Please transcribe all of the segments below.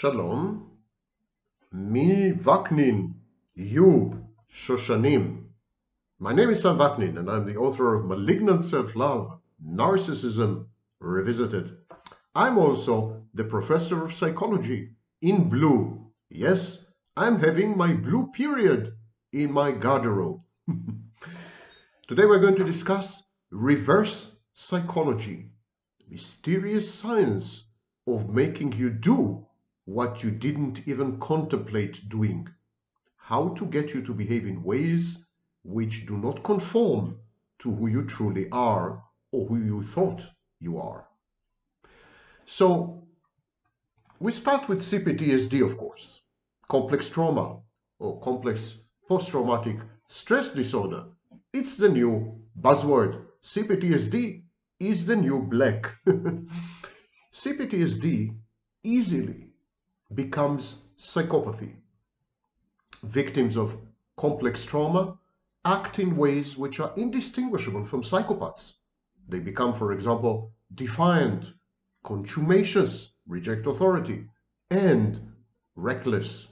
Shalom, mi Vaknin, you Shoshanim. My name is Sam Vaknin, and I'm the author of Malignant Self-Love, Narcissism Revisited. I'm also the professor of psychology in blue. Yes, I'm having my blue period in my garderobe. Today we're going to discuss reverse psychology, mysterious science of making you do what you didn't even contemplate doing. How to get you to behave in ways which do not conform to who you truly are or who you thought you are. So we start with CPTSD, of course, complex trauma or complex post-traumatic stress disorder. It's the new buzzword. CPTSD is the new black. CPTSD easily becomes psychopathy. Victims of complex trauma act in ways which are indistinguishable from psychopaths. They become, for example, defiant, contumacious, reject authority, and reckless.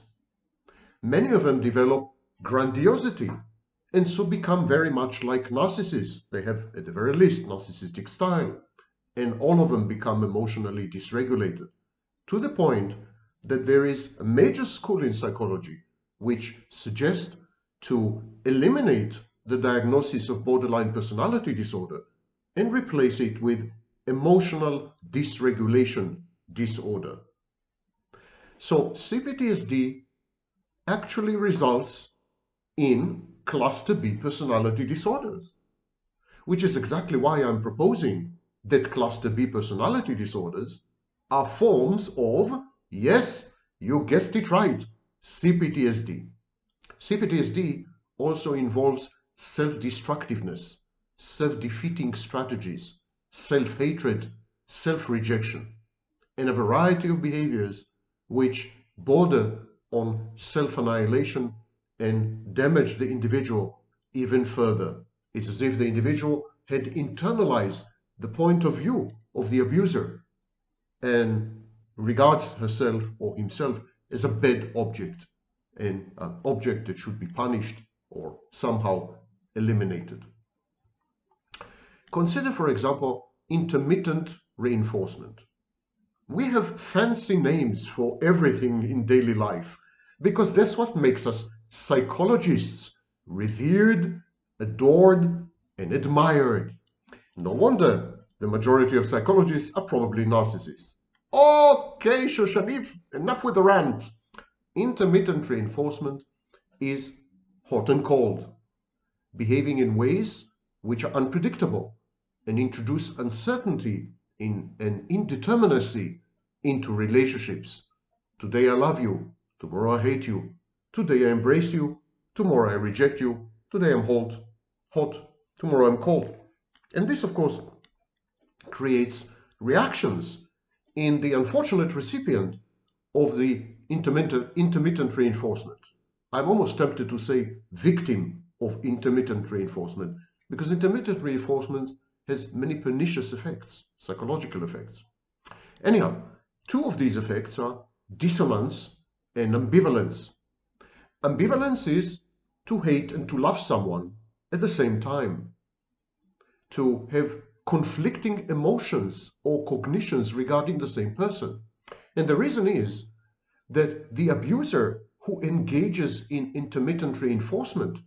Many of them develop grandiosity and so become very much like narcissists. They have, at the very least, narcissistic style, and all of them become emotionally dysregulated, to the point that there is a major school in psychology which suggests to eliminate the diagnosis of borderline personality disorder and replace it with emotional dysregulation disorder. So CPTSD actually results in cluster B personality disorders, which is exactly why I'm proposing that cluster B personality disorders are forms of, yes, you guessed it right, CPTSD. CPTSD also involves self-destructiveness, self-defeating strategies, self-hatred, self-rejection, and a variety of behaviors which border on self-annihilation and damage the individual even further. It's as if the individual had internalized the point of view of the abuser and regards herself or himself as a bad object, and an object that should be punished or somehow eliminated. Consider, for example, intermittent reinforcement. We have fancy names for everything in daily life because that's what makes us psychologists, revered, adored, and admired. No wonder the majority of psychologists are probably narcissists. Okay, Shoshanif, enough with the rant. Intermittent reinforcement is hot and cold, behaving in ways which are unpredictable and introduce uncertainty and indeterminacy into relationships. Today I love you, tomorrow I hate you. Today I embrace you, tomorrow I reject you. Today I'm hot, tomorrow I'm cold. And this, of course, creates reactions in the unfortunate recipient of the intermittent reinforcement. I'm almost tempted to say victim of intermittent reinforcement, because intermittent reinforcement has many pernicious effects, psychological effects. Anyhow, two of these effects are dissonance and ambivalence. Ambivalence is to hate and to love someone at the same time, to have conflicting emotions or cognitions regarding the same person. And the reason is that the abuser who engages in intermittent reinforcement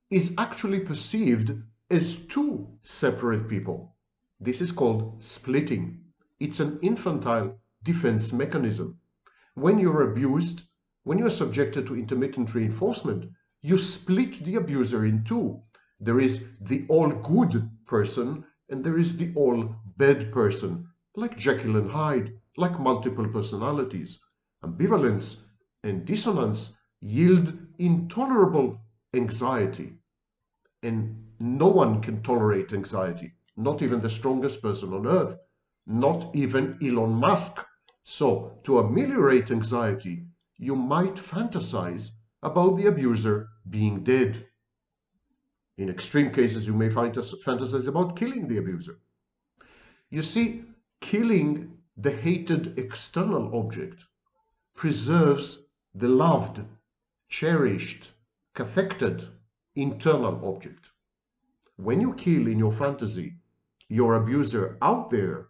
is actually perceived as two separate people. This is called splitting. It's an infantile defense mechanism. When you're abused, when you're subjected to intermittent reinforcement, you split the abuser in two. There is the all good person and there is the all bad person, like Jekyll and Hyde, like multiple personalities. Ambivalence and dissonance yield intolerable anxiety. And no one can tolerate anxiety, not even the strongest person on earth, not even Elon Musk. So, to ameliorate anxiety, you might fantasize about the abuser being dead. In extreme cases, you may fantasize about killing the abuser. You see, killing the hated external object preserves the loved, cherished, cathected internal object. When you kill in your fantasy your abuser out there,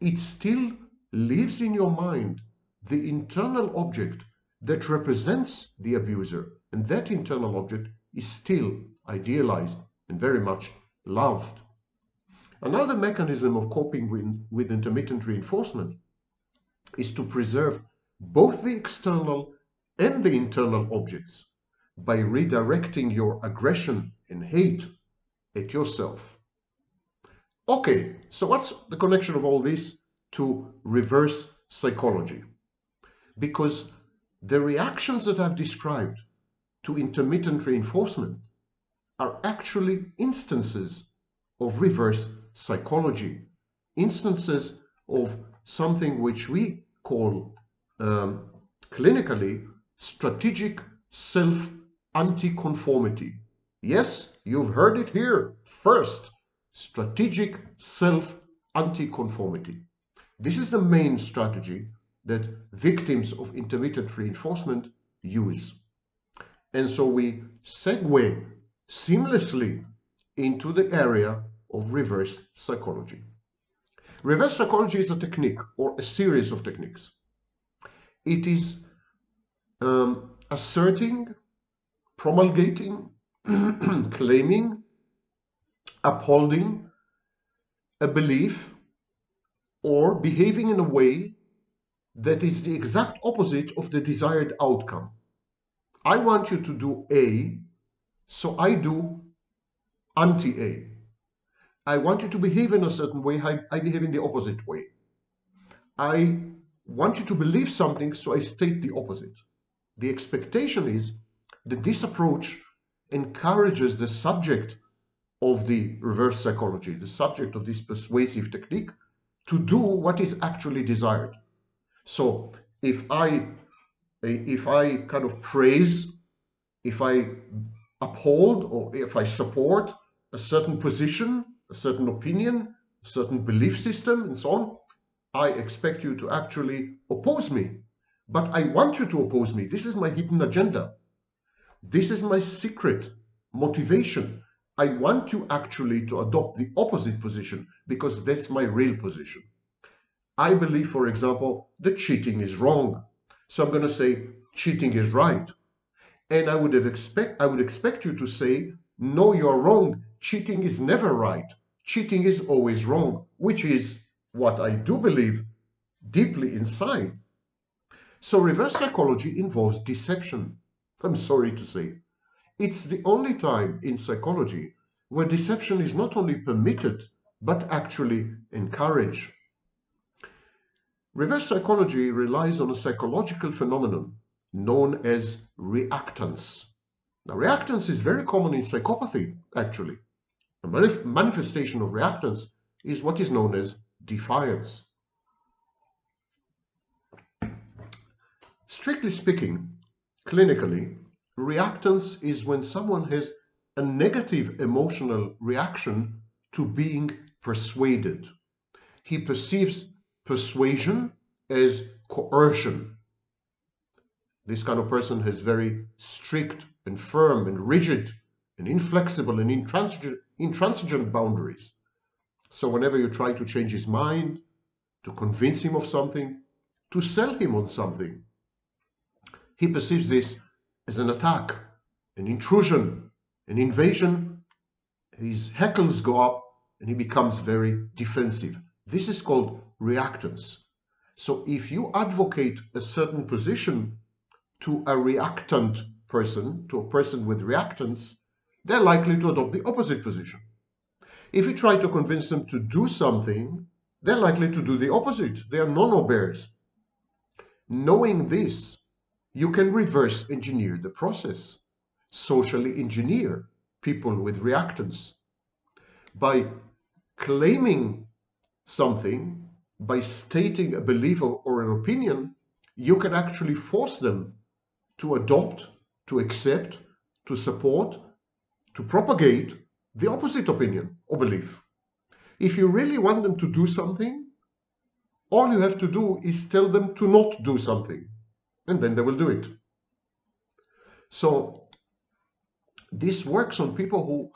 it still lives in your mind the internal object that represents the abuser, and that internal object is still idealized and very much loved. Another mechanism of coping with intermittent reinforcement is to preserve both the external and the internal objects by redirecting your aggression and hate at yourself. Okay, so what's the connection of all this to reverse psychology? Because the reactions that I've described to intermittent reinforcement are actually instances of reverse psychology, instances of something which we call clinically strategic self-anticonformity. Yes, you've heard it here first. Strategic self-anticonformity. This is the main strategy that victims of intermittent reinforcement use. And so we segue seamlessly into the area of reverse psychology. Reverse psychology is a technique or a series of techniques. It is asserting, promulgating, claiming, upholding a belief or behaving in a way that is the exact opposite of the desired outcome. I want you to do A, so I do anti-A. I want you to behave in a certain way, I behave in the opposite way. I want you to believe something, so I state the opposite. The expectation is that this approach encourages the subject of the reverse psychology, the subject of this persuasive technique, to do what is actually desired. So if I kind of praise, if I uphold, or if I support a certain position, a certain opinion, a certain belief system, and so on, I expect you to actually oppose me. But I want you to oppose me. This is my hidden agenda. This is my secret motivation. I want you actually to adopt the opposite position because that's my real position. I believe, for example, that cheating is wrong. So I'm going to say cheating is right. And I would expect you to say, no, you're wrong. Cheating is never right. Cheating is always wrong, which is what I do believe deeply inside. So reverse psychology involves deception. I'm sorry to say. It's the only time in psychology where deception is not only permitted, but actually encouraged. Reverse psychology relies on a psychological phenomenon known as reactance. Now, reactance is very common in psychopathy, actually. A manifestation of reactance is what is known as defiance. Strictly speaking, clinically, reactance is when someone has a negative emotional reaction to being persuaded. He perceives persuasion as coercion. This kind of person has very strict and firm and rigid and inflexible and intransigent boundaries. So whenever you try to change his mind, to convince him of something, to sell him on something, he perceives this as an attack, an intrusion, an invasion. His hackles go up and he becomes very defensive. This is called reactance. So if you advocate a certain position to a reactant person, to a person with reactance, they're likely to adopt the opposite position. If you try to convince them to do something, they're likely to do the opposite. They are non-bears. Knowing this, you can reverse engineer the process, socially engineer people with reactance. By claiming something, by stating a belief or an opinion, you can actually force them to adopt, to accept, to support, to propagate the opposite opinion or belief. If you really want them to do something, all you have to do is tell them to not do something. and then they will do it. So this works on people who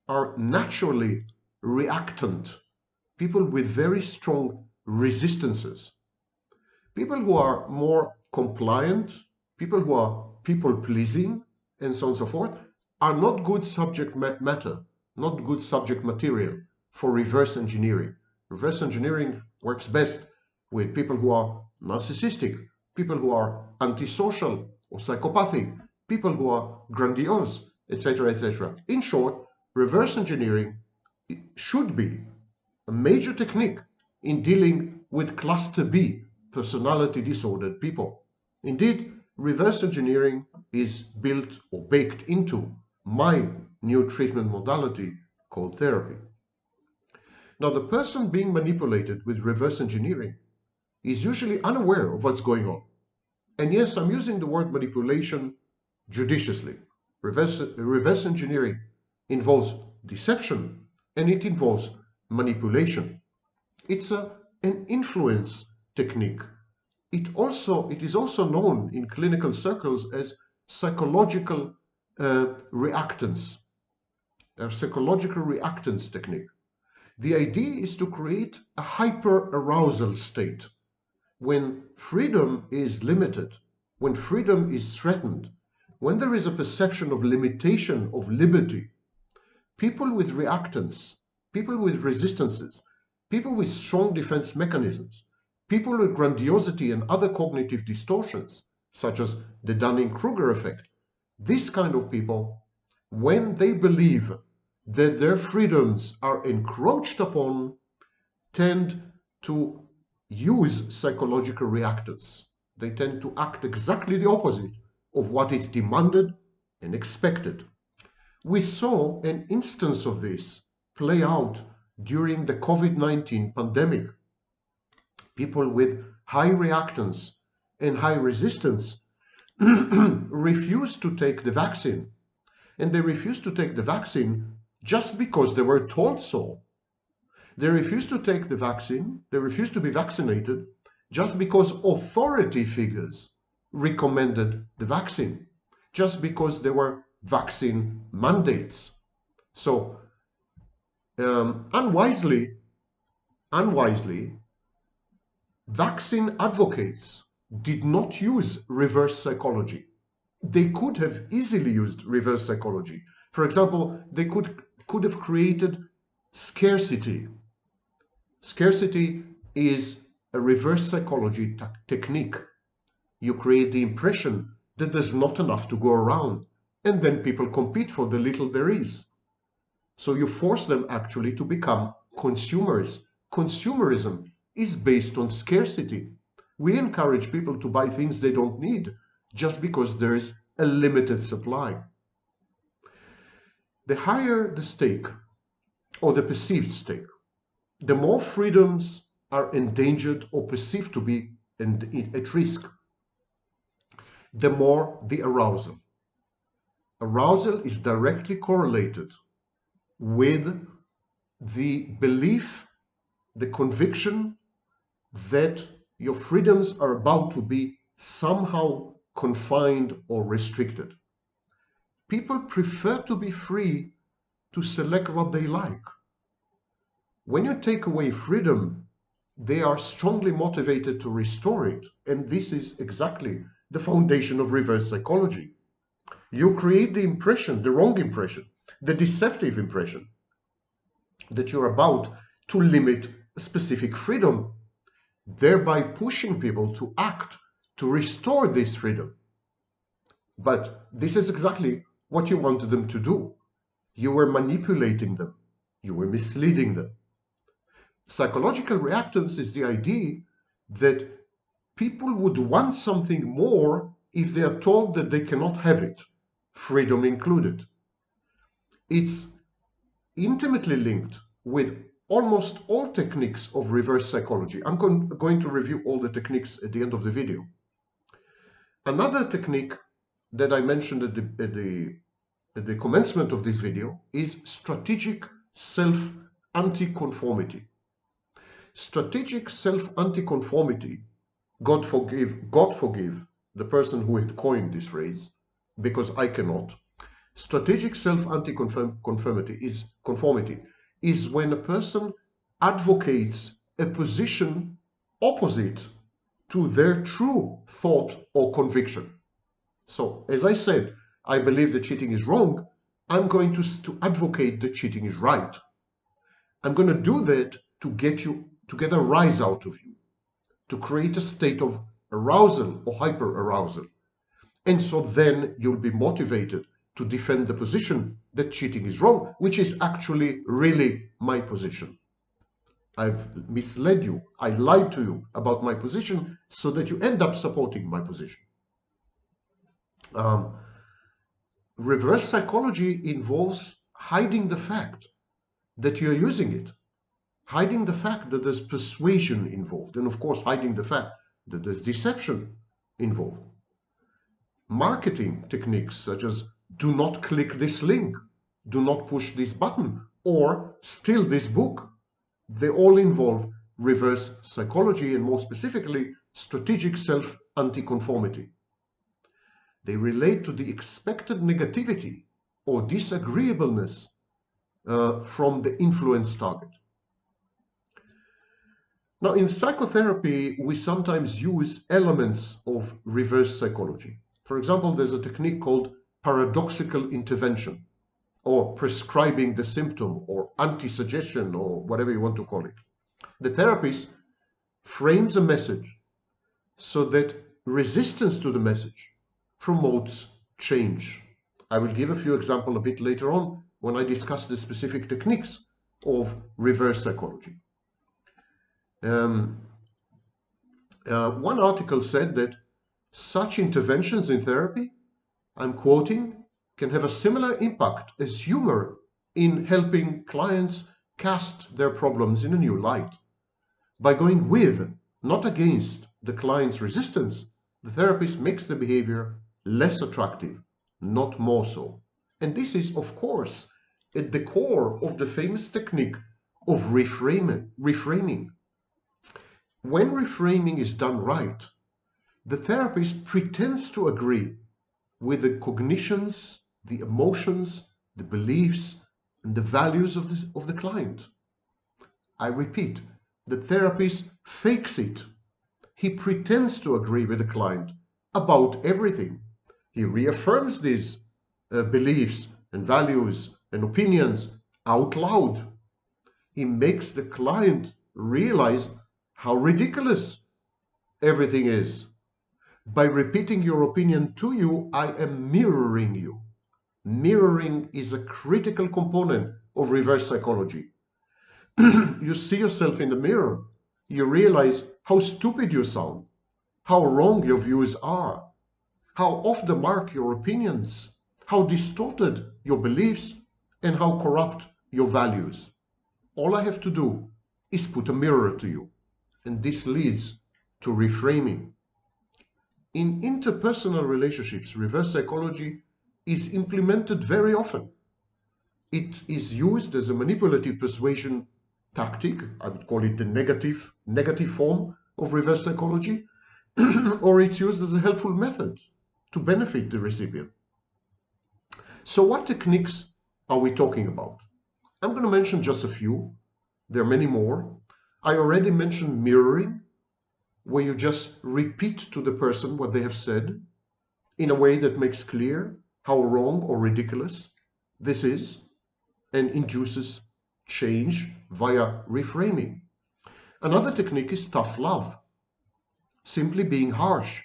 are naturally reactant, people with very strong resistances, people who are more compliant, people who are people-pleasing, and so on and so forth, are not good subject matter, not good subject material for reverse engineering. Reverse engineering works best with people who are narcissistic, people who are antisocial or psychopathic, people who are grandiose, etc., etc. In short, reverse engineering should be a major technique in dealing with cluster B personality disordered people. Indeed, reverse engineering is built or baked into my new treatment modality called therapy. Now, the person being manipulated with reverse engineering is usually unaware of what's going on. And yes, I'm using the word manipulation judiciously. Reverse engineering involves deception and it involves manipulation. It's an influence technique. It is also known in clinical circles as psychological reactance, a psychological reactance technique. The idea is to create a hyper-arousal state. When freedom is limited, when freedom is threatened, when there is a perception of limitation of liberty, people with reactance, people with resistances, people with strong defense mechanisms, people with grandiosity and other cognitive distortions, such as the Dunning-Kruger effect, this kind of people, when they believe that their freedoms are encroached upon, tend to use psychological reactance. They tend to act exactly the opposite of what is demanded and expected. We saw an instance of this play out during the COVID-19 pandemic. People with high reactance and high resistance refused to take the vaccine. And they refused to take the vaccine just because they were told so. They refused to take the vaccine, they refused to be vaccinated just because authority figures recommended the vaccine, just because there were vaccine mandates. So unwisely, vaccine advocates did not use reverse psychology. They could have easily used reverse psychology. For example, they could have created scarcity. Scarcity is a reverse psychology technique. You create the impression that there's not enough to go around, and then people compete for the little there is. So you force them actually to become consumers. Consumerism is based on scarcity. We encourage people to buy things they don't need just because there is a limited supply. The higher the stake, or the perceived stake, the more freedoms are endangered or perceived to be at risk, the more the arousal. Arousal is directly correlated with the belief, the conviction that your freedoms are about to be somehow confined or restricted. People prefer to be free to select what they like. When you take away freedom, they are strongly motivated to restore it. And this is exactly the foundation of reverse psychology. You create the impression, the wrong impression, the deceptive impression that you're about to limit a specific freedom, thereby pushing people to act to restore this freedom. But this is exactly what you wanted them to do. You were manipulating them. You were misleading them. Psychological reactance is the idea that people would want something more if they are told that they cannot have it, freedom included. It's intimately linked with almost all techniques of reverse psychology. I'm going to review all the techniques at the end of the video. Another technique that I mentioned at the commencement of this video is strategic self-anticonformity. Strategic self-anticonformity, God forgive the person who had coined this phrase, because I cannot. Strategic self-anticonformity is when a person advocates a position opposite to their true thought or conviction. So, as I said, I believe that cheating is wrong. I'm going to advocate that cheating is right. I'm going to do that to get a rise out of you, to create a state of arousal or hyper-arousal. And so then you'll be motivated to defend the position that cheating is wrong, which is actually really my position. I've misled you. I lied to you about my position so that you end up supporting my position. Reverse psychology involves hiding the fact that you're using it, hiding the fact that there's persuasion involved, and of course hiding the fact that there's deception involved. Marketing techniques such as do not click this link, do not push this button, or steal this book, they all involve reverse psychology, and more specifically strategic self-anticonformity. They relate to the expected negativity or disagreeableness from the influence target. Now, in psychotherapy, we sometimes use elements of reverse psychology. For example, there's a technique called paradoxical intervention, or prescribing the symptom, or anti-suggestion, or whatever you want to call it. The therapist frames a message so that resistance to the message promotes change. I will give a few examples a bit later on when I discuss the specific techniques of reverse psychology. One article said that such interventions in therapy, I'm quoting, can have a similar impact as humor in helping clients cast their problems in a new light. By going with, not against, the client's resistance, the therapist makes the behavior less attractive, not more so. And this is, of course, at the core of the famous technique of reframing. When reframing is done right, the therapist pretends to agree with the cognitions, the emotions, the beliefs, and the values of the client. I repeat, the therapist fakes it. He pretends to agree with the client about everything. He reaffirms these beliefs and values and opinions out loud. He makes the client realize how ridiculous everything is. By repeating your opinion to you, I am mirroring you. Mirroring is a critical component of reverse psychology. You see yourself in the mirror. You realize how stupid you sound, how wrong your views are, how off the mark your opinions, how distorted your beliefs, and how corrupt your values. All I have to do is put a mirror to you, and this leads to reframing. In interpersonal relationships, reverse psychology is implemented very often. It is used as a manipulative persuasion tactic. I would call it the negative form of reverse psychology, or it's used as a helpful method to benefit the recipient. So what techniques are we talking about? I'm going to mention just a few. There are many more. I already mentioned mirroring, where you just repeat to the person what they have said in a way that makes clear how wrong or ridiculous this is and induces change via reframing. Another technique is tough love, simply being harsh,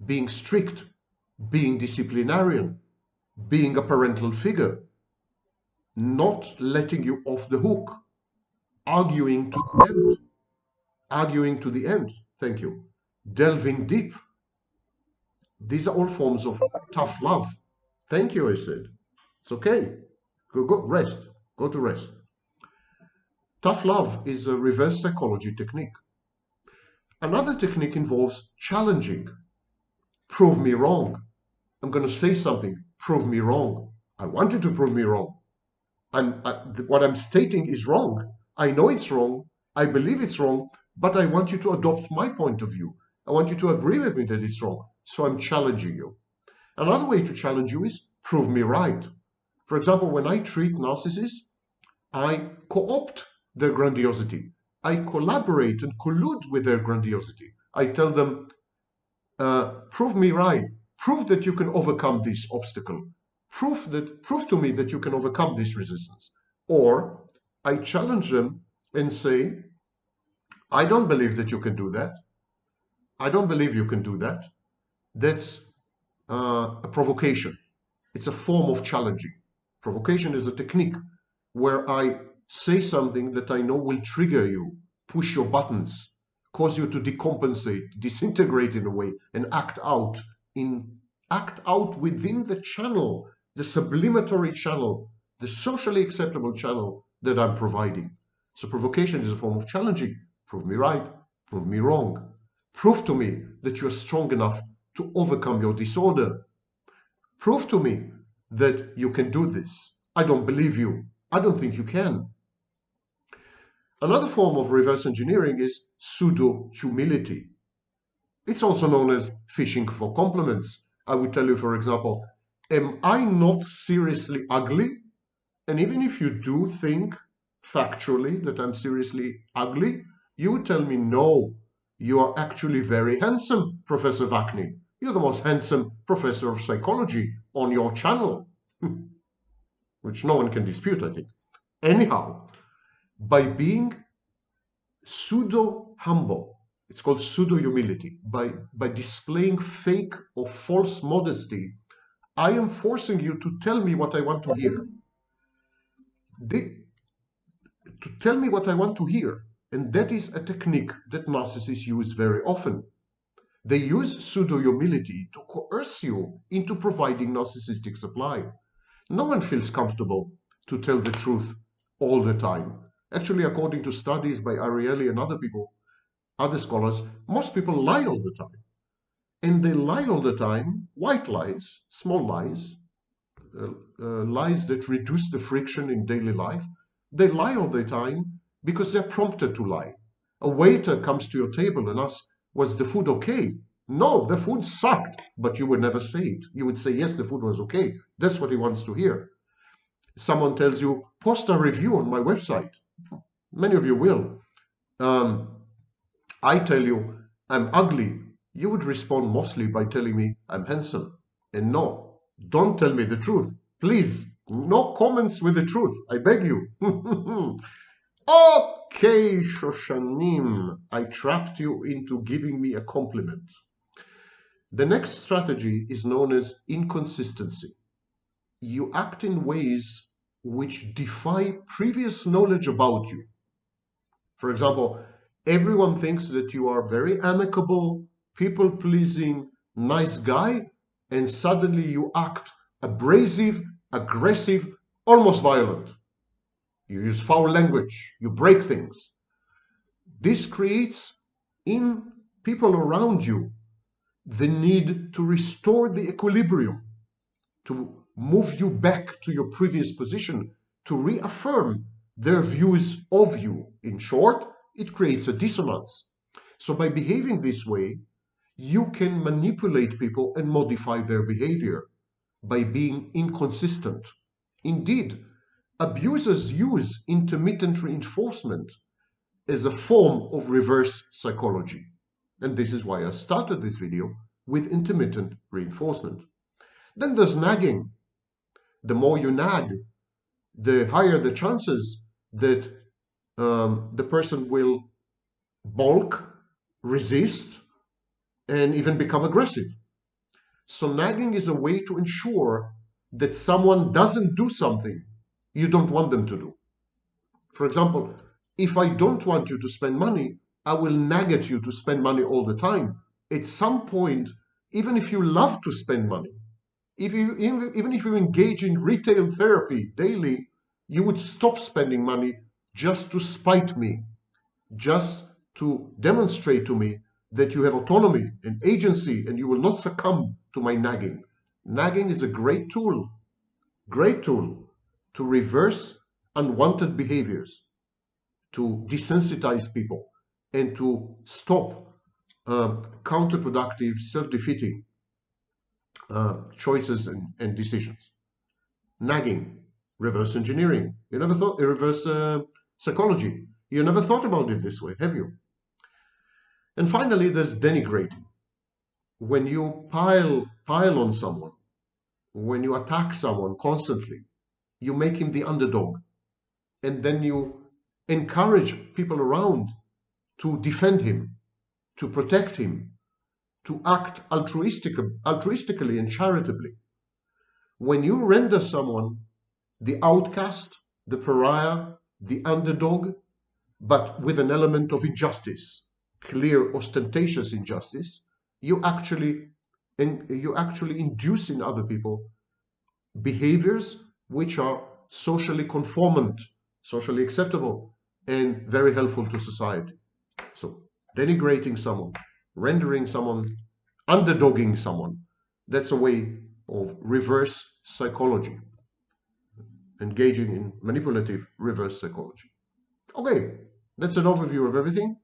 being strict, being disciplinarian, being a parental figure, not letting you off the hook, arguing to the end, thank you, delving deep. These are all forms of tough love. Thank you, I said. It's okay. Go rest. Go to rest. Tough love is a reverse psychology technique. Another technique involves challenging. Prove me wrong. I'm going to say something. Prove me wrong. I want you to prove me wrong. What I'm stating is wrong. I know it's wrong. I believe it's wrong, but I want you to adopt my point of view. I want you to agree with me that it's wrong. So I'm challenging you. Another way to challenge you is prove me right. For example, when I treat narcissists, I co-opt their grandiosity. I collaborate and collude with their grandiosity. I tell them, prove me right. Prove that you can overcome this obstacle. Prove to me that you can overcome this resistance. Or I challenge them and say, I don't believe that you can do that. I don't believe you can do that. That's a provocation. It's a form of challenging. Provocation is a technique where I say something that I know will trigger you, push your buttons, cause you to decompensate, disintegrate in a way, and act out within the channel, the sublimatory channel, the socially acceptable channel that I'm providing. So provocation is a form of challenging. Prove me right, prove me wrong. Prove to me that you're strong enough to overcome your disorder. Prove to me that you can do this. I don't believe you. I don't think you can. Another form of reverse engineering is pseudo-humility. It's also known as fishing for compliments. I would tell you, for example, am I not seriously ugly? And even if you do think factually that I'm seriously ugly, you would tell me, no, you are actually very handsome, Professor Vakni. You're the most handsome professor of psychology on your channel, which no one can dispute, I think. Anyhow, by being pseudo-humble, it's called pseudo-humility, by displaying fake or false modesty, I am forcing you to tell me what I want to hear. To tell me what I want to hear. And that is a technique that narcissists use very often. They use pseudo-humility to coerce you into providing narcissistic supply. No one feels comfortable to tell the truth all the time. Actually, according to studies by Ariely and other scholars, most people lie all the time. And they lie all the time, white lies, small lies, lies that reduce the friction in daily life. They lie all the time because they're prompted to lie. A waiter comes to your table and asks, was the food okay? No, the food sucked, but you would never say it. You would say, yes, the food was okay. That's what he wants to hear. Someone tells you, post a review on my website. Many of you will. I tell you, I'm ugly. You would respond mostly by telling me I'm handsome. And no, don't tell me the truth. Please, no comments with the truth. I beg you. Okay, Shoshanim, I trapped you into giving me a compliment. The next strategy is known as inconsistency. You act in ways which defy previous knowledge about you. For example, everyone thinks that you are very amicable, people-pleasing, nice guy, and suddenly you act abrasive, aggressive, almost violent. You use foul language, you break things. This creates in people around you the need to restore the equilibrium, to move you back to your previous position, to reaffirm their views of you. In short, it creates a dissonance. So by behaving this way, you can manipulate people and modify their behavior by being inconsistent. Indeed, abusers use intermittent reinforcement as a form of reverse psychology. And this is why I started this video with intermittent reinforcement. Then there's nagging. The more you nag, the higher the chances that the person will balk, resist, and even become aggressive. So nagging is a way to ensure that someone doesn't do something you don't want them to do. For example, if I don't want you to spend money, I will nag at you to spend money all the time. At some point, even if you love to spend money, even if you engage in retail therapy daily, you would stop spending money just to spite me, just to demonstrate to me that you have autonomy and agency and you will not succumb to my nagging. Nagging is a great tool to reverse unwanted behaviors, to desensitize people, and to stop counterproductive, self-defeating choices and decisions. Nagging, reverse engineering. You never thought, reverse psychology. You never thought about it this way, have you? And finally, there's denigrating. When you pile on someone, when you attack someone constantly, you make him the underdog, and then you encourage people around to defend him, to protect him, to act altruistically and charitably. When you render someone the outcast, the pariah, the underdog, but with an element of injustice, clear, ostentatious injustice, you actually induce in other people behaviors which are socially conformant, socially acceptable, and very helpful to society. So denigrating someone, rendering someone, underdogging someone, that's a way of reverse psychology, engaging in manipulative reverse psychology. Okay, that's an overview of everything.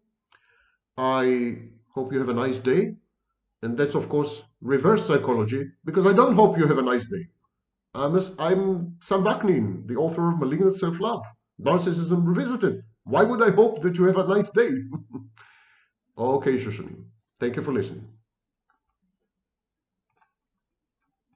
I hope you have a nice day. And that's, of course, reverse psychology, because I don't hope you have a nice day. I'm Sam Vaknin, the author of Malignant Self-Love, Narcissism Revisited. Why would I hope that you have a nice day? Okay, Shoshani. Thank you for listening.